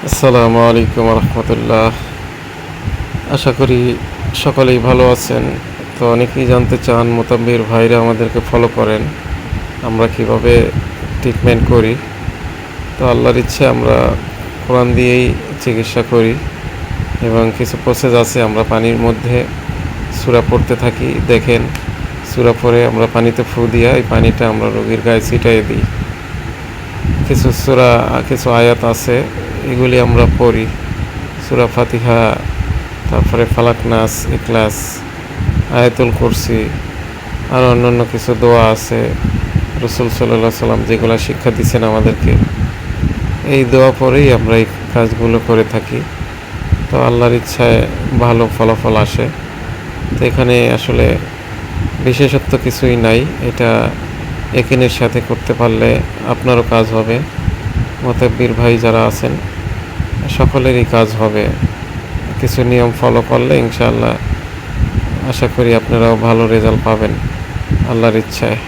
আসসালামু আলাইকুম রহমতুল্লাহ। আশা করি সকলেই ভালো আছেন। তো অনেকেই জানতে চান মোতাব্বির ভাইরা আমাদেরকে ফলো করেন, আমরা কিভাবে ট্রিটমেন্ট করি। তো আল্লাহর ইচ্ছে আমরা কোরআন দিয়েই চিকিৎসা করি এবং কিছু প্রসেস আছে। আমরা পানির মধ্যে সূরা পড়তে থাকি, দেখেন সূরা পড়ে আমরা পানিতে ফু দিয়া এই পানিটা আমরা রোগীর গায়ে ছিটাইয়ে দিই। কিছু সূরা, কিছু আয়াত আছে, এগুলি আমরা পড়ি। সূরা ফাতিহা, তারপরে ফালাক নাস, ইখলাস, আয়াতুল কুরসি, আর অন্যান্য কিছু দোয়া আছে রাসূল সাল্লাল্লাহু আলাইহি সাল্লাম যেগুলো শিক্ষা দিচ্ছেন আমাদেরকে। এই দোয়া পরেই আমরা এই কাজগুলো করে থাকি। তো আল্লাহর ইচ্ছায় ভালো ফলাফল আসে। তো এখানে আসলে বিশেষত্ব কিছুই নাই, এটা একিনের সাথে করতে পারলে আপনারও কাজ হবে। মোতাব্বির ভাই যারা আছেন সকলেরই কাজ হবে। কিছু নিয়ম ফলো করলে ইনশাআল্লাহ আশা করি আপনারাও ভালো রেজাল্ট পাবেন আল্লাহর ইচ্ছায়।